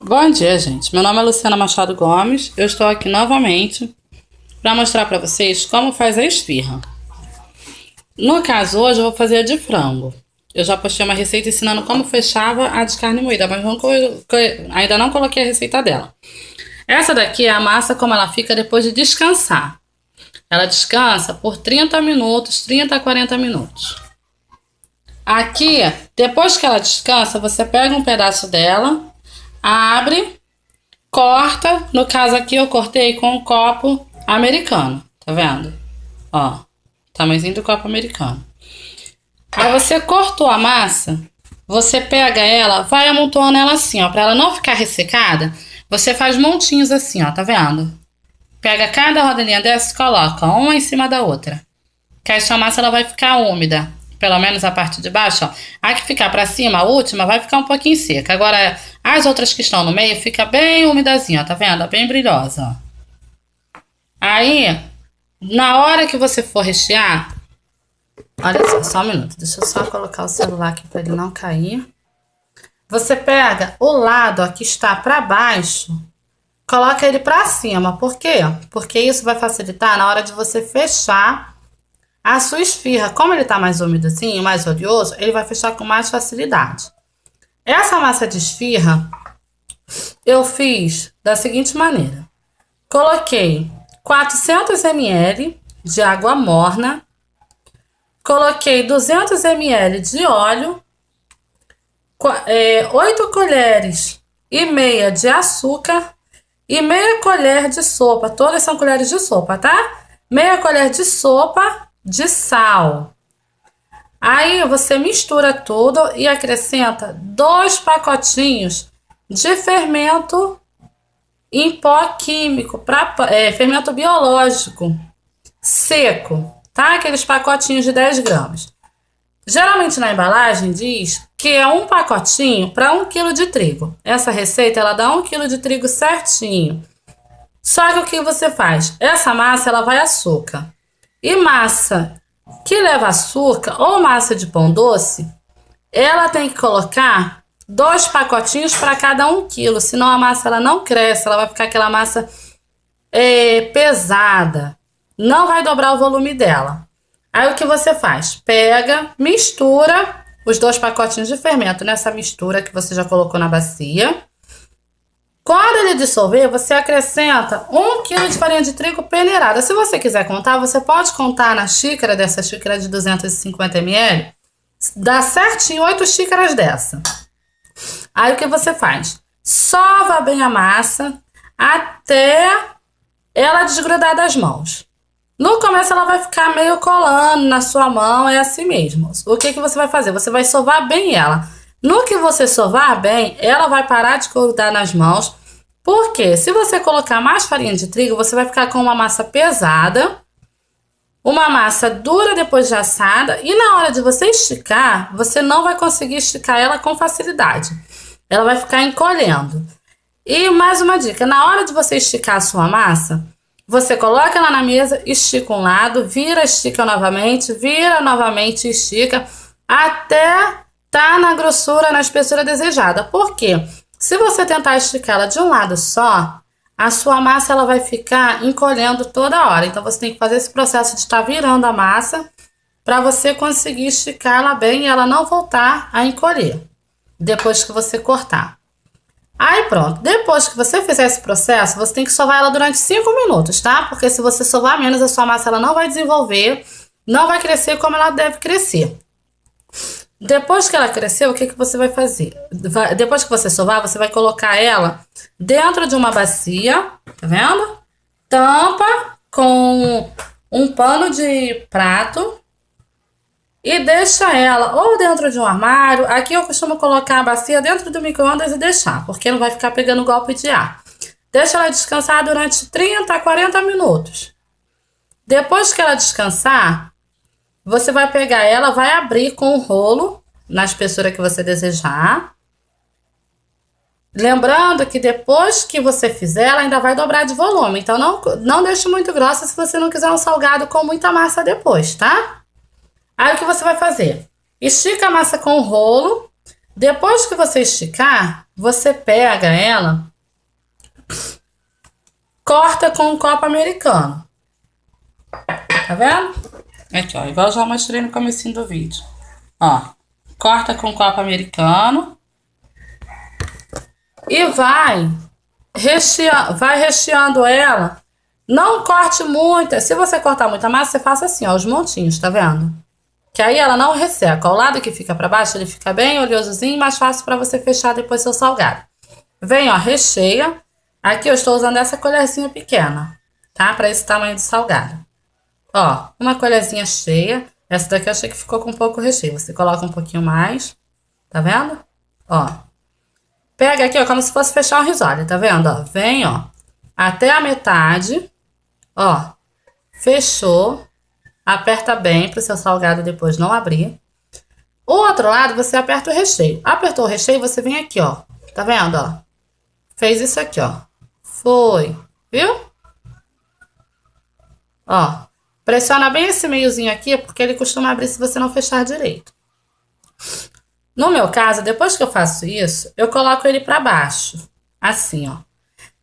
Bom dia, gente. Meu nome é Luciana Machado Gomes. Eu estou aqui novamente para mostrar para vocês como faz a esfirra. No caso, hoje eu vou fazer a de frango. Eu já postei uma receita ensinando como fechava a de carne moída, mas ainda não coloquei a receita dela. Essa daqui é a massa como ela fica depois de descansar. Ela descansa por 30 minutos, 30 a 40 minutos. Aqui, depois que ela descansa, você pega um pedaço dela, abre, corta. No caso aqui eu cortei com um copo americano, tá vendo? Ó, tamanhozinho do copo americano. Aí você cortou a massa, você pega ela, vai amontoando ela assim, ó, pra ela não ficar ressecada. Você faz montinhos assim, ó, tá vendo? Pega cada rodelinha dessa e coloca uma em cima da outra. Que aí sua massa ela vai ficar úmida. Pelo menos a parte de baixo, ó. A que ficar pra cima, a última, vai ficar um pouquinho seca. Agora, as outras que estão no meio, fica bem umidazinha, ó, tá vendo? Bem brilhosa, ó. Aí, na hora que você for rechear, olha só um minuto. Deixa eu só colocar o celular aqui pra ele não cair. Você pega o lado, ó, que está pra baixo, coloca ele pra cima. Por quê? Porque isso vai facilitar na hora de você fechar a sua esfirra. Como ele tá mais úmido assim, mais oleoso, ele vai fechar com mais facilidade. Essa massa de esfirra eu fiz da seguinte maneira. Coloquei 400 ml de água morna. Coloquei 200 ml de óleo. 8 colheres e meia de açúcar. E meia colher de sopa. Todas são colheres de sopa, tá? Meia colher de sopa de sal. Aí você mistura tudo e acrescenta 2 pacotinhos de fermento em pó químico, fermento biológico seco, tá? Aqueles pacotinhos de 10 gramas. Geralmente na embalagem diz que é um pacotinho para 1 kg de trigo. Essa receita ela dá 1 kg de trigo certinho. Só que o que você faz? Essa massa ela vai açúcar. E massa que leva açúcar ou massa de pão doce, ela tem que colocar 2 pacotinhos para cada 1 kg, senão a massa ela não cresce, ela vai ficar aquela massa pesada, não vai dobrar o volume dela. Aí o que você faz? Pega, mistura os 2 pacotinhos de fermento nessa mistura que você já colocou na bacia. Quando ele dissolver, você acrescenta 1 kg de farinha de trigo peneirada. Se você quiser contar, você pode contar na xícara, dessa xícara de 250 ml, dá certinho 8 xícaras dessa. Aí o que você faz? Sova bem a massa até ela desgrudar das mãos. No começo ela vai ficar meio colando na sua mão, é assim mesmo. O que você vai fazer? Você vai sovar bem ela. No que você sovar bem, ela vai parar de grudar nas mãos. Porque se você colocar mais farinha de trigo, você vai ficar com uma massa pesada, uma massa dura depois de assada, e na hora de você esticar, você não vai conseguir esticar ela com facilidade. Ela vai ficar encolhendo. E mais uma dica, na hora de você esticar a sua massa, você coloca ela na mesa, estica um lado, vira, estica novamente e estica, até tá na grossura, na espessura desejada. Por quê? Se você tentar esticar ela de um lado só, a sua massa ela vai ficar encolhendo toda hora. Então você tem que fazer esse processo de estar virando a massa para você conseguir esticar ela bem e ela não voltar a encolher depois que você cortar. Aí pronto, depois que você fizer esse processo, você tem que sovar ela durante 5 minutos, tá? Porque se você sovar menos, a sua massa ela não vai desenvolver, não vai crescer como ela deve crescer. Depois que ela cresceu, o que você vai fazer? Depois que você sovar, você vai colocar ela dentro de uma bacia, tá vendo? Tampa com um pano de prato e deixa ela ou dentro de um armário. Aqui eu costumo colocar a bacia dentro do micro-ondas e deixar, porque não vai ficar pegando golpe de ar. Deixa ela descansar durante 30 a 40 minutos. Depois que ela descansar, você vai pegar ela, vai abrir com o rolo na espessura que você desejar. Lembrando que depois que você fizer, ela ainda vai dobrar de volume. Então não deixe muito grossa se você não quiser um salgado com muita massa depois, tá? Aí o que você vai fazer? Estica a massa com o rolo. Depois que você esticar, você pega ela, corta com um copo americano. Tá vendo? Aqui, ó, igual eu já mostrei no comecinho do vídeo. Ó, corta com um copo americano e vai recheando ela. Não corte muito. Se você cortar muita massa, você faça assim, ó, os montinhos, tá vendo? Que aí ela não resseca. O lado que fica pra baixo, ele fica bem oleosozinho, mais fácil pra você fechar depois seu salgado. Vem, ó, recheia. Aqui eu estou usando essa colherzinha pequena, tá? Pra esse tamanho de salgado. Ó, uma colherzinha cheia. Essa daqui eu achei que ficou com pouco recheio. Você coloca um pouquinho mais. Tá vendo? Ó. Pega aqui, ó, como se fosse fechar um risole, tá vendo? Ó, vem, ó, até a metade. Ó, fechou. Aperta bem para o seu salgado depois não abrir. O outro lado, você aperta o recheio. Apertou o recheio, você vem aqui, ó. Tá vendo, ó? Fez isso aqui, ó. Foi. Viu? Ó. Pressiona bem esse meiozinho aqui, porque ele costuma abrir se você não fechar direito. No meu caso, depois que eu faço isso, eu coloco ele para baixo. Assim, ó.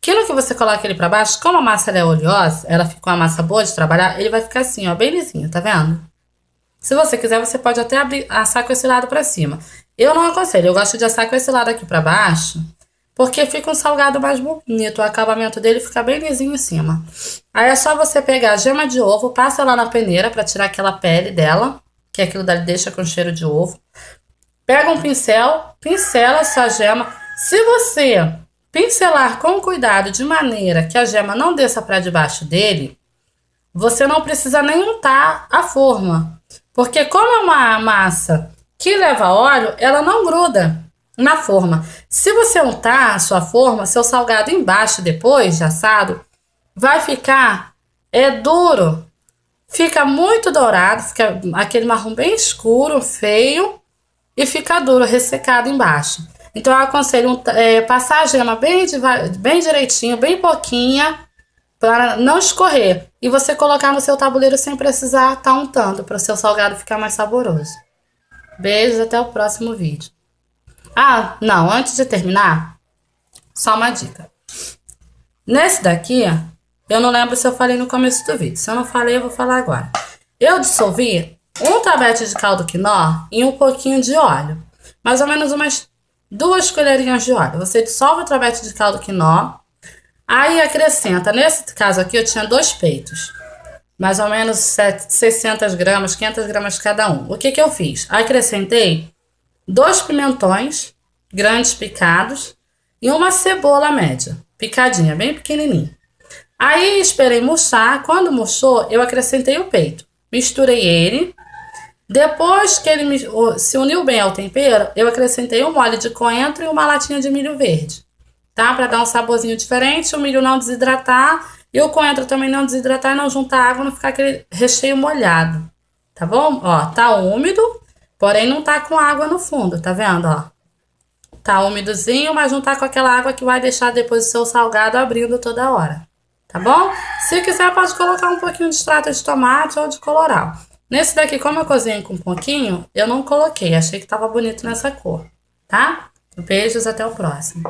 Aquilo que você coloca ele pra baixo, como a massa ela é oleosa, ela fica uma massa boa de trabalhar, ele vai ficar assim, ó, bem lisinho, tá vendo? Se você quiser, você pode até assar com esse lado pra cima. Eu não aconselho, eu gosto de assar com esse lado aqui pra baixo, porque fica um salgado mais bonito, o acabamento dele fica bem lisinho em cima. Aí é só você pegar a gema de ovo, passa lá na peneira pra tirar aquela pele dela, que aquilo dali deixa com cheiro de ovo. Pega um pincel, pincela a sua gema. Se você pincelar com cuidado de maneira que a gema não desça para debaixo dele, você não precisa nem untar a forma. Porque como é uma massa que leva óleo, ela não gruda na forma. Se você untar a sua forma, seu salgado embaixo depois de assado, vai ficar duro. Fica muito dourado, fica aquele marrom bem escuro, feio, e fica duro, ressecado embaixo. Então eu aconselho passar a gema bem direitinho, bem pouquinha, para não escorrer. E você colocar no seu tabuleiro sem precisar estar untando, para o seu salgado ficar mais saboroso. Beijos, até o próximo vídeo. Ah, não, antes de terminar, só uma dica. Nesse daqui, eu não lembro se eu falei no começo do vídeo. Se eu não falei, eu vou falar agora. Eu dissolvi um tabete de caldo quinó em um pouquinho de óleo. Mais ou menos umas 2 colherinhas de óleo. Você dissolve o tabete de caldo quinó. Aí acrescenta. Nesse caso aqui eu tinha 2 peitos. Mais ou menos 600 gramas, 500 gramas cada um. O que que eu fiz? Acrescentei 2 pimentões grandes picados e uma cebola média, picadinha, bem pequenininha. Aí esperei murchar. Quando murchou, eu acrescentei o peito. Misturei ele. Depois que ele se uniu bem ao tempero, eu acrescentei um molho de coentro e uma latinha de milho verde, tá? Para dar um saborzinho diferente, o milho não desidratar e o coentro também não desidratar e não juntar água, não ficar aquele recheio molhado, tá bom? Ó, tá úmido, porém não tá com água no fundo, tá vendo, ó? Tá úmidozinho, mas não tá com aquela água que vai deixar depois o seu salgado abrindo toda hora, tá bom? Se quiser, pode colocar um pouquinho de extrato de tomate ou de colorau. Nesse daqui, como eu cozinho com um pouquinho, eu não coloquei. Achei que tava bonito nessa cor, tá? Beijos, até o próximo.